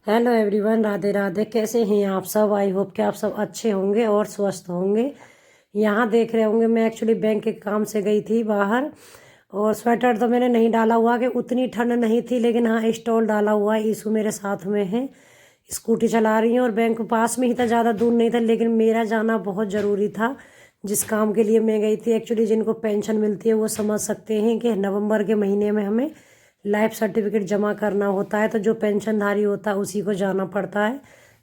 Hello everyone, Radhe Radhe. कैसे हैं आप सब? आई होप कि आप सब अच्छे होंगे और स्वस्थ होंगे। यहाँ देख रहे होंगे मैं एक्चुअली बैंक के काम से गई थी बाहर, और स्वेटर तो मैंने नहीं डाला हुआ कि उतनी ठंड नहीं थी, लेकिन हाँ स्टॉल डाला हुआ है। ईशू मेरे साथ में है, स्कूटी चला रही हूँ और बैंक पास में ही था, ज़्यादा दूर नहीं था, लेकिन मेरा जाना बहुत ज़रूरी था। जिस काम के लिए मैं गई थी, एक्चुअली जिनको पेंशन मिलती है वो समझ सकते हैं कि नवंबर के महीने में हमें लाइफ सर्टिफिकेट जमा करना होता है, तो जो पेंशनधारी होता है उसी को जाना पड़ता है।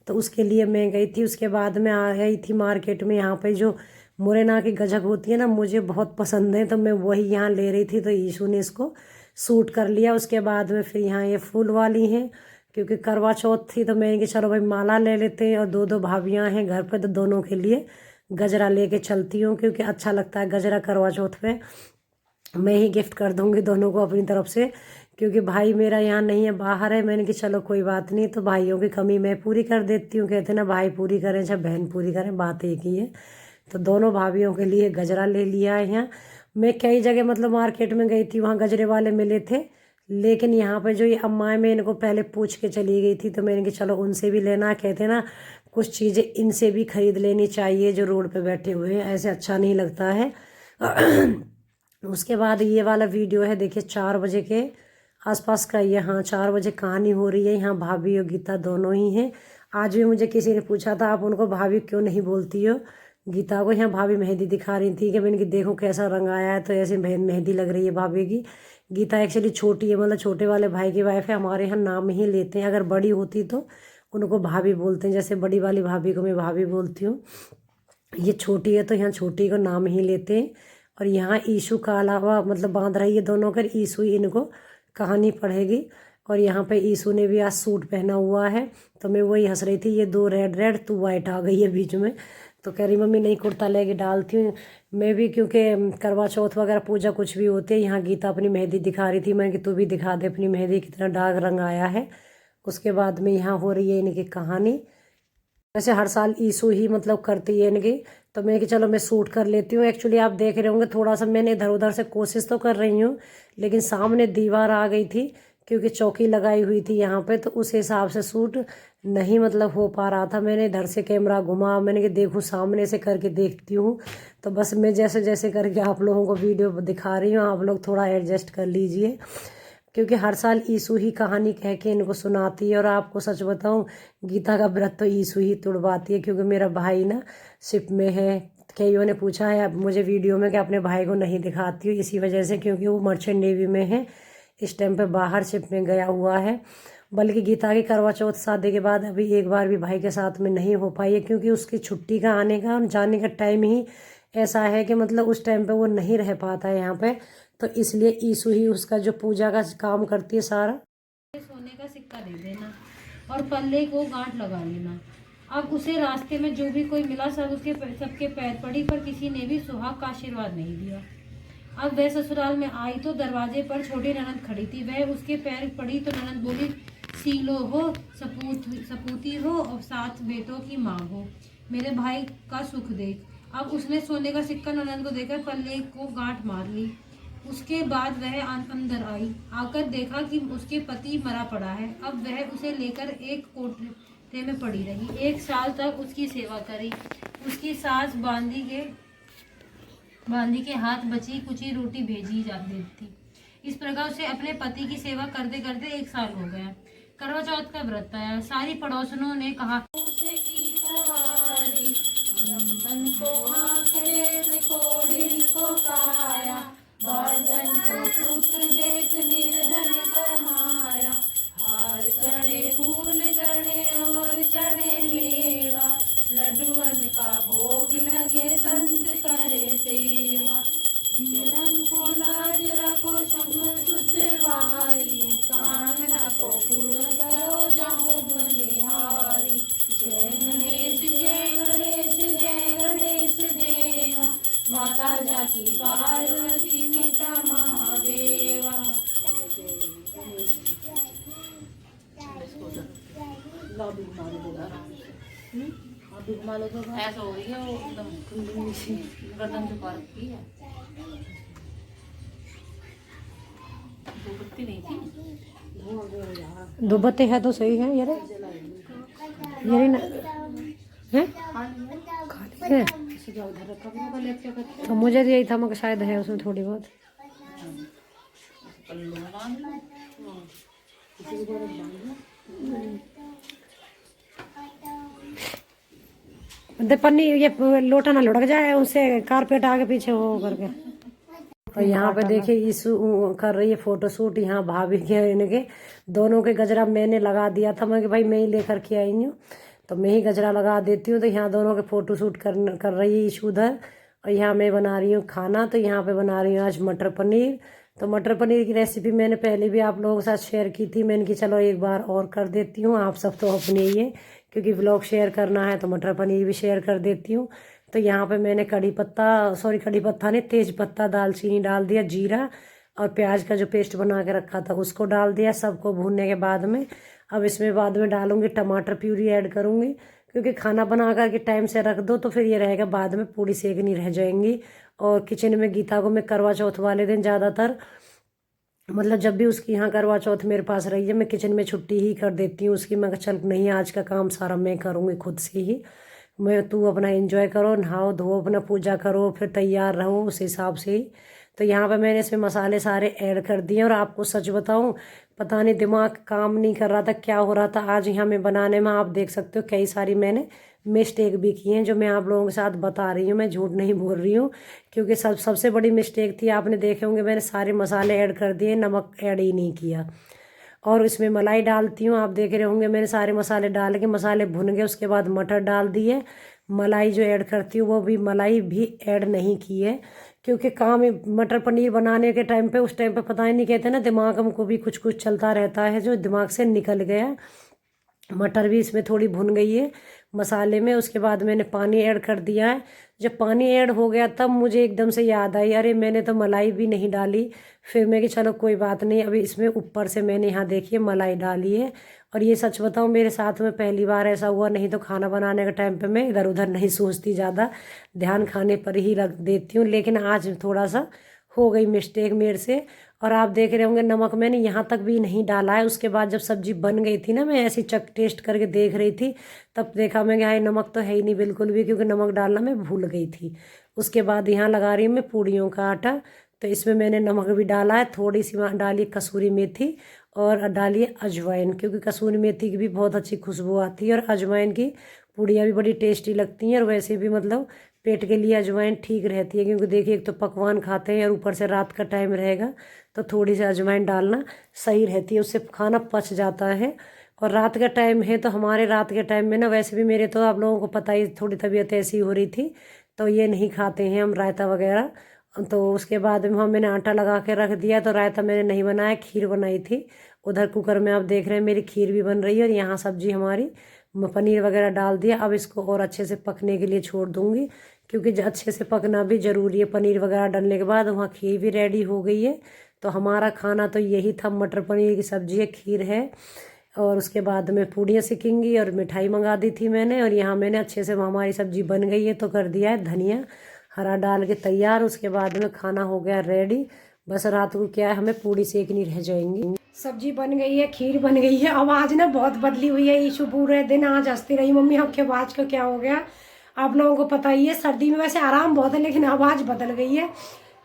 तो उसके लिए मैं गई थी। उसके बाद मैं आ गई थी मार्केट में। यहाँ पे जो मुरैना की गजक होती है ना, मुझे बहुत पसंद है, तो मैं वही यहाँ ले रही थी। तो ईशू ने इसको सूट कर लिया। उसके बाद में फिर यहाँ ये फूल वाली हैं, क्योंकि करवा चौथ थी, तो मैंने कि चलो भाई माला ले लेते हैं। और दो दो भाभियाँ हैं घर पे, तो दोनों के लिए गजरा लेके चलती हूँ, क्योंकि अच्छा लगता है गजरा करवा चौथ पे। मैं ही गिफ्ट कर दूंगी दोनों को अपनी तरफ से, क्योंकि भाई मेरा यहाँ नहीं है, बाहर है। मैंने कि चलो कोई बात नहीं, तो भाइयों की कमी मैं पूरी कर देती हूँ। कहते ना भाई पूरी करें चाहे बहन पूरी करें, बात एक ही है। तो दोनों भाभियों के लिए गजरा ले लिया है। यहाँ मैं कई जगह मतलब मार्केट में गई थी, वहाँ गजरे वाले मिले थे, लेकिन यहाँ पे जो ये अम्माएँ, मैं इनको पहले पूछ के चली गई थी, तो मैंने कि चलो उनसे भी लेना। कहते ना कुछ चीज़ें इनसे भी खरीद लेनी चाहिए, जो रोड पे बैठे हुए हैं, ऐसे अच्छा नहीं लगता है। उसके बाद ये वाला वीडियो है, देखिए 4 बजे के आसपास का। यहाँ 4 बजे कहानी हो रही है। यहाँ भाभी और गीता दोनों ही हैं। आज भी मुझे किसी ने पूछा था आप उनको भाभी क्यों नहीं बोलती हो गीता को। यहाँ भाभी मेहंदी दिखा रही थी कि मैंने कि देखो कैसा रंग आया है, तो ऐसे मेहंदी लग रही है भाभी की। गीता एक्चुअली छोटी है, मतलब छोटे वाले भाई की वाइफ है। हमारे यहाँ नाम ही लेते हैं, अगर बड़ी होती तो उनको भाभी बोलते हैं, जैसे बड़ी वाली भाभी को मैं भाभी बोलती हूँ। ये छोटी है तो यहाँ छोटी को नाम ही लेते हैं। और यहाँ ईशू का अलावा मतलब बांध रही है दोनों कर, ईशू ही इनको कहानी पढ़ेगी। और यहाँ पे ईशू ने भी आज सूट पहना हुआ है, तो मैं वही हंस रही थी, ये दो रेड रेड तू वाइट आ गई है बीच में। तो कह रही मम्मी नहीं कुर्ता लेके डालती हूँ मैं भी, क्योंकि करवा चौथ वगैरह पूजा कुछ भी होती है। यहाँ गीता अपनी मेहंदी दिखा रही थी, मैं कि तू भी दिखा दे अपनी मेहंदी, कितना डार्क रंग आया है। उसके बाद में यहाँ हो रही है इनकी कहानी। वैसे हर साल ईशू ही मतलब करती है इनकी, तो मैं कि चलो मैं सूट कर लेती हूँ। एक्चुअली आप देख रहे होंगे थोड़ा सा मैंने इधर उधर से कोशिश तो कर रही हूँ, लेकिन सामने दीवार आ गई थी, क्योंकि चौकी लगाई हुई थी यहाँ पे, तो उस हिसाब से सूट नहीं मतलब हो पा रहा था। मैंने इधर से कैमरा घुमा, मैंने कि देखूँ सामने से करके देखती हूँ। तो बस मैं जैसे जैसे करके आप लोगों को वीडियो दिखा रही हूँ, आप लोग थोड़ा एडजस्ट कर लीजिए, क्योंकि हर साल ईशू ही कहानी कह के इनको सुनाती है। और आपको सच बताऊं, गीता का व्रत तो ईशू ही तुड़वाती है, क्योंकि मेरा भाई ना शिप में है। कईयों ने पूछा है अब मुझे वीडियो में कि अपने भाई को नहीं दिखाती हूँ, इसी वजह से, क्योंकि वो मर्चेंट नेवी में है, इस टाइम पे बाहर शिप में गया हुआ है। बल्कि गीता की करवा चौथ शादी के बाद अभी एक बार भी भाई के साथ में नहीं हो पाई है, क्योंकि उसकी छुट्टी का आने का और जाने का टाइम ही ऐसा है कि मतलब उस टाइम पे वो नहीं रह पाता है यहाँ पे। तो इसलिए ईशु ही उसका जो पूजा का काम करती है सारा। सोने का सिक्का दे देना और पल्ले को गांठ लगा लेना। अब उसे रास्ते में जो भी कोई मिला सब उसके सबके पैर पड़ी, पर किसी ने भी सुहाग का आशीर्वाद नहीं दिया। अब वह ससुराल में आई तो दरवाजे पर छोटी ननद खड़ी थी। वह उसके पैर पड़ी तो ननद बोली, सीलो हो, सपूती हो और 7 बेटों की माँ हो, मेरे भाई का सुख देख। अब उसने सोने का सिक्का ननद को देकर पल्ले को गांठ मार ली। उसके बाद वह अंदर आई, आकर देखा कि उसके पति मरा पड़ा है। अब वह उसे लेकर एक कोठरी में पड़ी रही। 1 साल तक उसकी सेवा करी। उसकी सास बांदी के हाथ बची कुची रोटी भेजी जा देती। इस प्रकार उसे अपने पति की सेवा करते करते 1 साल हो गया। करवा चौथ का व्रत आया। सारी पड़ोसनों ने कहा, बाजन को पुत्र देख निर्धन को माया, हार चढ़े फूल चढ़े और चढ़े मेवा, लड्डुअन का भोग लगे संत करे सेवा। जीवन को लाज रखो सब सुतवारी, काम रखो पूर्ण करो जब बलिहारी। जय गणेश जय गणेश जय गणेश देवा, माता जाकी पार्वती पिता महादेवा। अभी घुमा लो तो ऐसा हो रही है, वो एकदम गर्दन झुका रखी है। 2 पत्ती नहीं थी। दो बत्ते है तो सही है यार, ये ना है खाली है। तो मुझे तो यही था, मगर शायद है उसमें थोड़ी बहुत। पन्नी ये लोटा ना लुढ़क जाए, उससे कारपेट आगे पीछे हो करके। और यहाँ पे देखिए इस कर रही है फोटो शूट, यहाँ भाभी के इनके दोनों के गजरा मैंने लगा दिया था। मैं कि भाई मैं ही लेकर के आई हूँ, तो मैं ही गजरा लगा देती हूँ। तो यहाँ दोनों के फोटो शूट कर रही है ईशू उधर, और यहाँ मैं बना रही हूँ खाना। तो यहाँ पे बना रही हूँ आज मटर पनीर। तो मटर पनीर की रेसिपी मैंने पहले भी आप लोगों के साथ शेयर की थी, मैंने कि चलो एक बार और कर देती हूँ। आप सब तो अपने ही है, क्योंकि व्लॉग शेयर करना है तो मटर पनीर भी शेयर कर देती हूँ। तो यहाँ पे मैंने कड़ी पत्ता नहीं, तेज पत्ता, दालचीनी डाल दिया, जीरा और प्याज का जो पेस्ट बना के रखा था उसको डाल दिया। सबको भूनने के बाद में अब इसमें बाद में डालूंगी टमाटर प्यूरी ऐड करूँगी, क्योंकि खाना बना करके टाइम से रख दो तो फिर ये रहेगा बाद में पूरी सेकनी रह जाएंगी। और किचन में गीता को मैं करवा चौथ वाले दिन ज़्यादातर, मतलब जब भी उसकी यहाँ करवा चौथ मेरे पास रही है, मैं किचन में छुट्टी ही कर देती हूँ उसकी। मैं चल नहीं, आज का काम सारा मैं करूँगी खुद से ही। मैं तू अपना एंजॉय करो, नहाओ धो, अपना पूजा करो, फिर तैयार रहो उस हिसाब से ही। तो यहाँ पे मैंने इसमें मसाले सारे ऐड कर दिए। और आपको सच बताऊँ, पता नहीं दिमाग काम नहीं कर रहा था, क्या हो रहा था आज यहाँ में बनाने में। आप देख सकते हो कई सारी मैंने मिस्टेक भी की हैं, जो मैं आप लोगों के साथ बता रही हूँ, मैं झूठ नहीं बोल रही हूँ। क्योंकि सबसे बड़ी मिस्टेक थी, आपने देखे होंगे मैंने सारे मसाले ऐड कर दिए, नमक ऐड ही नहीं किया। और इसमें मलाई डालती हूँ, आप देख रहे होंगे मैंने सारे मसाले डाल के मसाले भुन गए, उसके बाद मटर डाल दिए। मलाई जो ऐड करती हूँ वो भी मलाई भी ऐड नहीं की है, क्योंकि काम मटर पनीर बनाने के टाइम पे, उस टाइम पे पता ही नहीं, कहते ना दिमाग हमको भी कुछ कुछ चलता रहता है, जो दिमाग से निकल गया। मटर भी इसमें थोड़ी भुन गई है मसाले में। उसके बाद मैंने पानी ऐड कर दिया है। जब पानी ऐड हो गया तब मुझे एकदम से याद आई, अरे मैंने तो मलाई भी नहीं डाली। फिर मैं कि चलो कोई बात नहीं, अभी इसमें ऊपर से मैंने यहाँ देखिए मलाई डाली है। और ये सच बताऊँ, मेरे साथ में पहली बार ऐसा हुआ, नहीं तो खाना बनाने के टाइम पे मैं इधर उधर नहीं सोचती, ज़्यादा ध्यान खाने पर ही रख देती हूँ। लेकिन आज थोड़ा सा हो गई मिस्टेक मेरे से। और आप देख रहे होंगे नमक मैंने यहाँ तक भी नहीं डाला है। उसके बाद जब सब्जी बन गई थी ना, मैं ऐसी चक टेस्ट करके देख रही थी, तब देखा मैं कि हाय नमक तो है ही नहीं बिल्कुल भी, क्योंकि नमक डालना मैं भूल गई थी। उसके बाद यहाँ लगा रही हूँ मैं पूड़ियों का आटा। तो इसमें मैंने नमक भी डाला है, थोड़ी सी डाली कसूरी मेथी और डालिए अजवाइन, क्योंकि कसूरी मेथी की भी बहुत अच्छी खुशबू आती है और अजवाइन की पूड़ियाँ भी बड़ी टेस्टी लगती हैं। और वैसे भी मतलब पेट के लिए अजवाइन ठीक रहती है, क्योंकि देखिए एक तो पकवान खाते हैं और ऊपर से रात का टाइम रहेगा, तो थोड़ी सी अजवाइन डालना सही रहती है, उससे खाना पच जाता है। और रात का टाइम है तो हमारे रात के टाइम में ना, वैसे भी मेरे तो आप लोगों को पता ही, थोड़ी तबीयत ऐसी हो रही थी, तो ये नहीं खाते हैं हम रायता वगैरह। तो उसके बाद में मैंने आटा लगा के रख दिया। तो रायता मैंने नहीं बनाया, खीर बनाई थी। उधर कुकर में आप देख रहे हैं मेरी खीर भी बन रही है। और यहाँ सब्जी हमारी पनीर वगैरह डाल दिया। अब इसको और अच्छे से पकने के लिए छोड़ दूँगी, क्योंकि अच्छे से पकना भी ज़रूरी है। पनीर वगैरह डालने के बाद वहाँ खीर भी रेडी हो गई है। तो हमारा खाना तो यही था, मटर पनीर की सब्जी है, खीर है, और उसके बाद में पूड़ियाँ सिकेंगी। और मिठाई मंगा दी थी मैंने। और यहाँ मैंने अच्छे से हमारी सब्जी बन गई है, तो कर दिया है धनिया हरा डाल के तैयार। उसके बाद में खाना हो गया रेडी। बस रात को क्या है, हमें पूड़ी सेकनी रह जाएंगी। सब्जी बन गई है, खीर बन गई है। आवाज़ ना बहुत बदली हुई है, ईशू पूरे दिन आज हंसती रही, मम्मी आपकी आवाज़ को क्या हो गया। आप लोगों को पता ही है सर्दी में वैसे आराम बहुत है, लेकिन आवाज़ बदल गई है।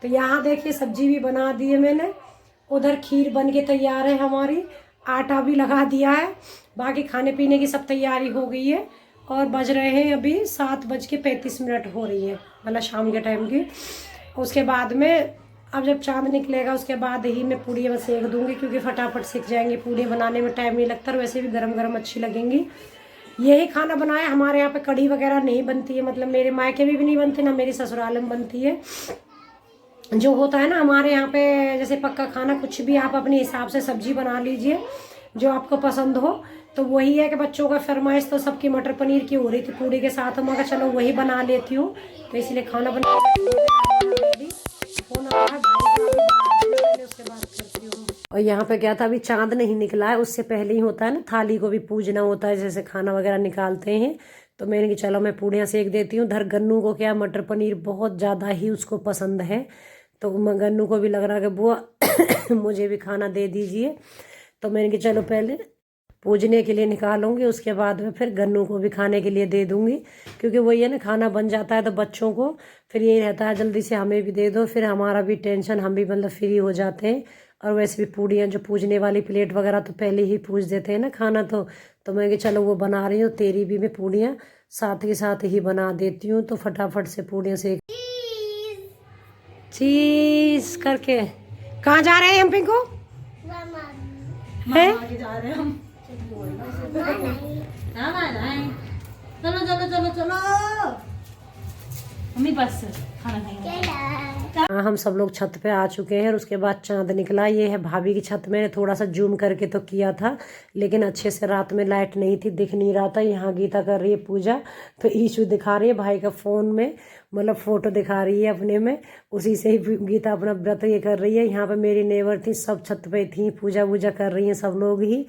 तो यहाँ देखिए सब्जी भी बना दी है मैंने, उधर खीर बन के तैयार है हमारी, आटा भी लगा दिया है, बाकी खाने पीने की सब तैयारी हो गई है। और बज रहे हैं अभी 7:35 हो रही है, मतलब शाम के टाइम की। उसके बाद में अब जब चांद निकलेगा उसके बाद ही मैं पूड़ियाँ सेक दूंगी, क्योंकि फटाफट सीख जाएंगी। पूड़ियाँ बनाने में टाइम नहीं लगता, और वैसे भी गरम गरम अच्छी लगेंगी। यही खाना बनाया, हमारे यहाँ पे कढ़ी वगैरह नहीं बनती है, मतलब मेरे मायके में भी नहीं बनती, ना मेरी ससुराल में बनती है। जो होता है ना हमारे यहाँ पे, जैसे पक्का खाना, कुछ भी आप अपने हिसाब से सब्जी बना लीजिए जो आपको पसंद हो। तो वही है कि बच्चों का फरमाइश तो सबकी मटर पनीर की हो रही थी पूड़ी के साथ, मगर चलो वही बना लेती हूँ। तो इसलिए खाना बना फोन आ रहा है भाई, उसके बाद करती हूँ। और यहाँ पे क्या था, अभी चांद नहीं निकला है, उससे पहले ही होता है ना, थाली को भी पूजना होता है, जैसे खाना वगैरह निकालते हैं। तो मैंने कि चलो मैं पूड़ियाँ सेक देती हूँ। धर गन्नू को क्या, मटर पनीर बहुत ज़्यादा ही उसको पसंद है, तो गन्नू को भी लग रहा है कि बुआ मुझे भी खाना दे दीजिए। तो मैंने कि चलो पहले पूजने के लिए निकालूंगी, उसके बाद में फिर गन्नू को भी खाने के लिए दे दूंगी, क्योंकि वही है ना, खाना बन जाता है तो बच्चों को फिर यही रहता है जल्दी से हमें भी दे दो, फिर हमारा भी टेंशन, हम भी मतलब फ्री हो जाते हैं। और वैसे भी पूड़ियाँ जो पूजने वाली प्लेट वगैरह तो पहले ही पूज देते हैं ना खाना, तो मैं कि चलो वो बना रही हूँ, तेरी भी मैं पूड़ियाँ साथ के साथ ही बना देती हूँ, तो फटाफट से पूड़ियाँ से चीज करके। कहाँ जा रहे हैं हम पिंकू? हैं? जा रहे हैं हम। चलो चलो चलो चलो मम्मी बस खाना खाएंगे। हाँ, हम सब लोग छत पे आ चुके हैं और उसके बाद चांद निकला। ये है भाभी की छत। मैंने थोड़ा सा जूम करके तो किया था, लेकिन अच्छे से रात में लाइट नहीं थी, दिख नहीं रहा था। यहाँ गीता कर रही है पूजा, तो ईशू दिखा रही है भाई का फ़ोन में, मतलब फ़ोटो दिखा रही है अपने में, उसी से ही गीता अपना व्रत ये कर रही है। यहाँ पे मेरी नेबर थी, सब छत पे थी, पूजा वूजा कर रही हैं सब लोग ही।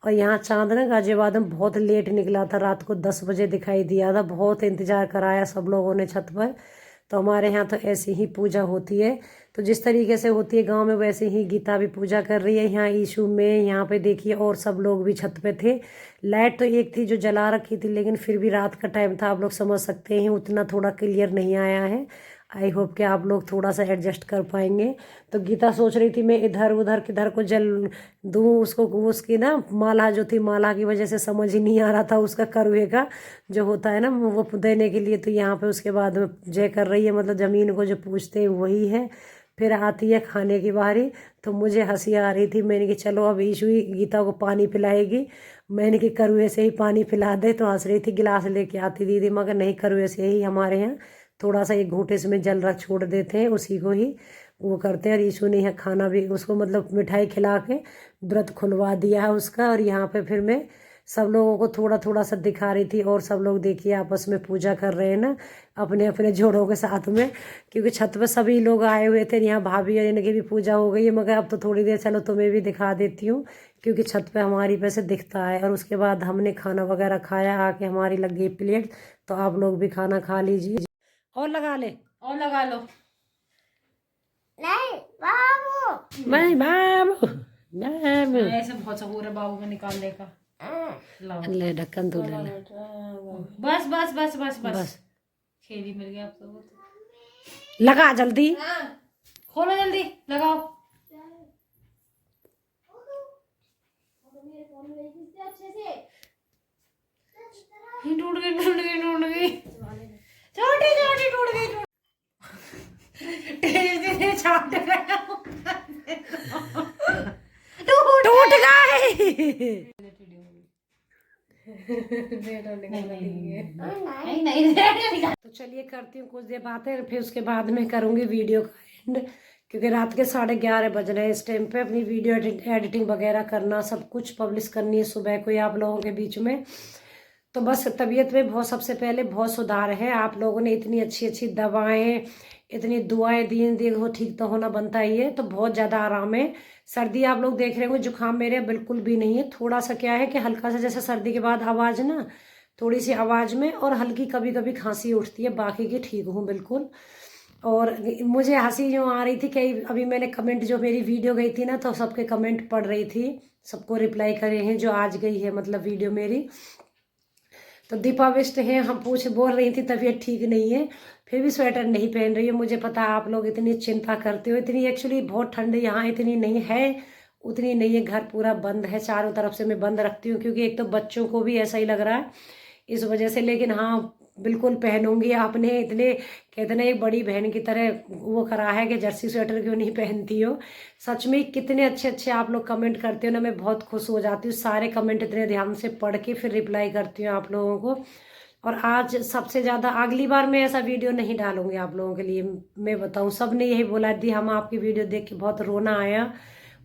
और यहाँ चांद ना गाजियाबाद में बहुत लेट निकला था, रात को 10 बजे दिखाई दिया था। बहुत इंतज़ार कराया सब लोगों ने छत पर। तो हमारे यहाँ तो ऐसी ही पूजा होती है, तो जिस तरीके से होती है गांव में वैसे ही गीता भी पूजा कर रही है यहाँ ईशू में। यहाँ पे देखिए और सब लोग भी छत पे थे। लाइट तो एक थी जो जला रखी थी, लेकिन फिर भी रात का टाइम था, आप लोग समझ सकते हैं, उतना थोड़ा क्लियर नहीं आया है। आई होप कि आप लोग थोड़ा सा एडजस्ट कर पाएंगे। तो गीता सोच रही थी मैं इधर उधर किधर को जल दूँ उसको, उसकी ना माला जो थी, माला की वजह से समझ ही नहीं आ रहा था उसका करुए का जो होता है ना वो देने के लिए। तो यहाँ पे उसके बाद में जय कर रही है, मतलब ज़मीन को जो पूजते हैं वही है। फिर आती है खाने की बारी, तो मुझे हंसी आ रही थी। मैंने कि चलो अब ईशु ही गीता को पानी पिलाएगी, मैंने कि करुए से ही पानी पिला दे। तो हंस रही थी, गिलास लेके आती दीदी, मगर नहीं, करुए से ही हमारे यहाँ थोड़ा सा एक घूंटे इसमें जल रख छोड़ देते हैं, उसी को ही वो करते हैं। और ईशु ने यहाँ खाना भी उसको मतलब मिठाई खिला के व्रत खुलवा दिया है उसका। और यहाँ पे फिर मैं सब लोगों को थोड़ा थोड़ा सा दिखा रही थी, और सब लोग देखिए आपस में पूजा कर रहे हैं ना अपने अपने जोड़ों के साथ में, क्योंकि छत पर सभी लोग आए हुए थे। यहाँ भाभी और इनकी भी पूजा हो गई है, मगर अब तो थोड़ी देर चलो तुम्हें भी दिखा देती हूँ, क्योंकि छत पे हमारी पैसे दिखता है। और उसके बाद हमने खाना वगैरह खाया, आके हमारी लग गई प्लेट, तो आप लोग भी खाना खा लीजिए। और लगा ले, और लगा लो। नहीं बाबू, नहीं बाबू, बाबू ऐसे बहुत सा हो रहा है बाबू का निकालने का। ले ढक्कन तो ले ले। बस बस बस बस बस खेली मिल गया आप लोगों को। लगा जल्दी, खोलो जल्दी लगाओ। टूट गई टूट गई टूट गई, छोटी छोटी टूट गई। टूट गई। तो चलिए करती हूँ कुछ देर बातें, फिर उसके बाद में करूँगी वीडियो का एंड, क्योंकि रात के 11:30 बज रहे हैं इस टाइम पे। अपनी वीडियो एडिटिंग वगैरह करना, सब कुछ पब्लिश करनी है सुबह को ही आप लोगों के बीच में। तो बस तबीयत में बहुत, सबसे पहले बहुत सुधार है। आप लोगों ने इतनी अच्छी अच्छी दवाएं, इतनी दुआएं दी, देखो ठीक तो होना बनता ही है। तो बहुत ज़्यादा आराम है। सर्दी आप लोग देख रहे होंगे, जुकाम मेरे बिल्कुल भी नहीं है। थोड़ा सा क्या है कि हल्का सा जैसे सर्दी के बाद आवाज़ ना, थोड़ी सी आवाज़ में और हल्की कभी कभी खांसी उठती है, बाकी की ठीक हूँ बिल्कुल। और मुझे हंसी जो आ रही थी कि अभी मैंने कमेंट, जो मेरी वीडियो गई थी ना, तो सबके कमेंट पढ़ रही थी, सबको रिप्लाई करे हैं जो आज गई है मतलब वीडियो मेरी। तो दीपा बिष्ट है, हम बोल रही थी तबीयत ठीक नहीं है, फिर भी स्वेटर नहीं पहन रही है। मुझे पता है आप लोग इतनी चिंता करते हो, इतनी एक्चुअली बहुत ठंड यहाँ इतनी नहीं है, उतनी नहीं है। घर पूरा बंद है, चारों तरफ से मैं बंद रखती हूँ, क्योंकि एक तो बच्चों को भी ऐसा ही लग रहा है इस वजह से। लेकिन हाँ बिल्कुल पहनूंगी। आपने इतने कहते ना एक बड़ी बहन की तरह वो करा है कि जर्सी स्वेटर क्यों नहीं पहनती हो। सच में कितने अच्छे अच्छे आप लोग कमेंट करते हो ना, मैं बहुत खुश हो जाती हूँ। सारे कमेंट इतने ध्यान से पढ़ के फिर रिप्लाई करती हूँ आप लोगों को। और आज सबसे ज़्यादा, अगली बार मैं ऐसा वीडियो नहीं डालूंगी आप लोगों के लिए, मैं बताऊँ। सब ने यही बोला दी, हम आपकी वीडियो देख के बहुत रोना आया,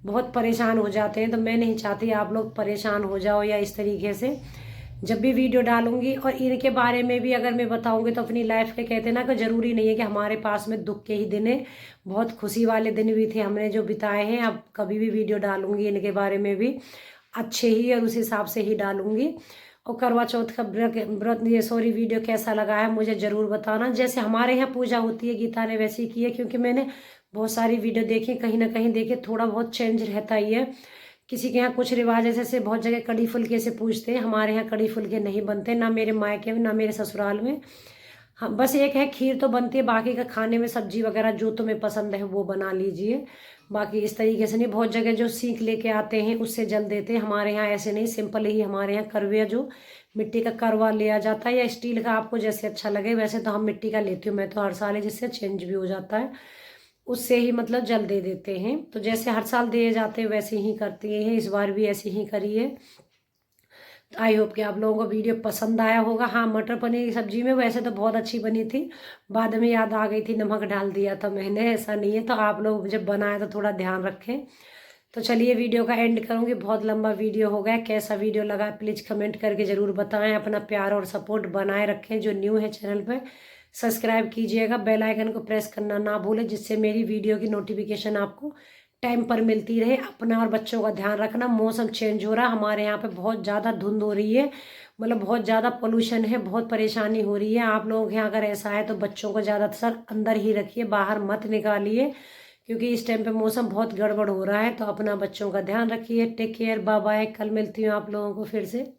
बहुत परेशान हो जाते हैं। तो मैं नहीं चाहती आप लोग परेशान हो जाओ या इस तरीके से। जब भी वीडियो डालूंगी और इनके बारे में भी अगर मैं बताऊंगी, तो अपनी लाइफ के कहते ना कि ज़रूरी नहीं है कि हमारे पास में दुख के ही दिन है, बहुत खुशी वाले दिन भी थे हमने जो बिताए हैं। अब कभी भी वीडियो डालूंगी इनके बारे में भी अच्छे ही और उस हिसाब से ही डालूंगी। और करवा चौथ का व्रत ये सॉरी वीडियो कैसा लगा है मुझे ज़रूर बताना। जैसे हमारे यहाँ पूजा होती है गीता ने वैसे ही की है, क्योंकि मैंने बहुत सारी वीडियो देखी, कहीं ना कहीं देखे थोड़ा बहुत चेंज रहता ही है, किसी के यहाँ कुछ रिवाज ऐसे बहुत जगह कड़ी फुल्के से पूछते हैं, हमारे यहाँ कड़ी फुल्के नहीं बनते, ना मेरे मायके में ना मेरे ससुराल में। हाँ, बस एक है खीर तो बनती है, बाकी का खाने में सब्जी वगैरह जो तुम्हें पसंद है वो बना लीजिए। बाकी इस तरीके से नहीं, बहुत जगह जो सीख लेके आते हैं उससे जल देते हैं, हमारे यहाँ ऐसे नहीं, सिंपल ही हमारे यहाँ करवे जो मिट्टी का करवा लिया जाता है या स्टील का, आपको जैसे अच्छा लगे। वैसे तो हम मिट्टी का लेती हूँ मैं तो हर साल ही, जिससे चेंज भी हो जाता है, उससे ही मतलब जल दे देते हैं। तो जैसे हर साल दिए जाते हैं वैसे ही करती हैं, इस बार भी ऐसे ही करी है। आई होप कि आप लोगों को वीडियो पसंद आया होगा। हाँ, मटर पनीर की सब्जी में वैसे तो बहुत अच्छी बनी थी, बाद में याद आ गई थी, नमक डाल दिया था मैंने, ऐसा नहीं है। तो आप लोग जब बनाए तो थोड़ा ध्यान रखें। तो चलिए वीडियो का एंड करूँगी, बहुत लंबा वीडियो हो गया। कैसा वीडियो लगा प्लीज़ कमेंट करके ज़रूर बताएं। अपना प्यार और सपोर्ट बनाए रखें। जो न्यू है चैनल पर सब्सक्राइब कीजिएगा, बेल आइकन को प्रेस करना ना भूलें, जिससे मेरी वीडियो की नोटिफिकेशन आपको टाइम पर मिलती रहे। अपना और बच्चों का ध्यान रखना। मौसम चेंज हो रहा है, हमारे यहाँ पे बहुत ज़्यादा धुंध हो रही है, मतलब बहुत ज़्यादा पोल्यूशन है, बहुत परेशानी हो रही है। आप लोगों के यहाँ अगर ऐसा है तो बच्चों को ज़्यादातर अंदर ही रखिए, बाहर मत निकालिए, क्योंकि इस टाइम पे मौसम बहुत गड़बड़ हो रहा है। तो अपना बच्चों का ध्यान रखिए। Take care, bye bye. कल मिलती हूँ आप लोगों को फिर से।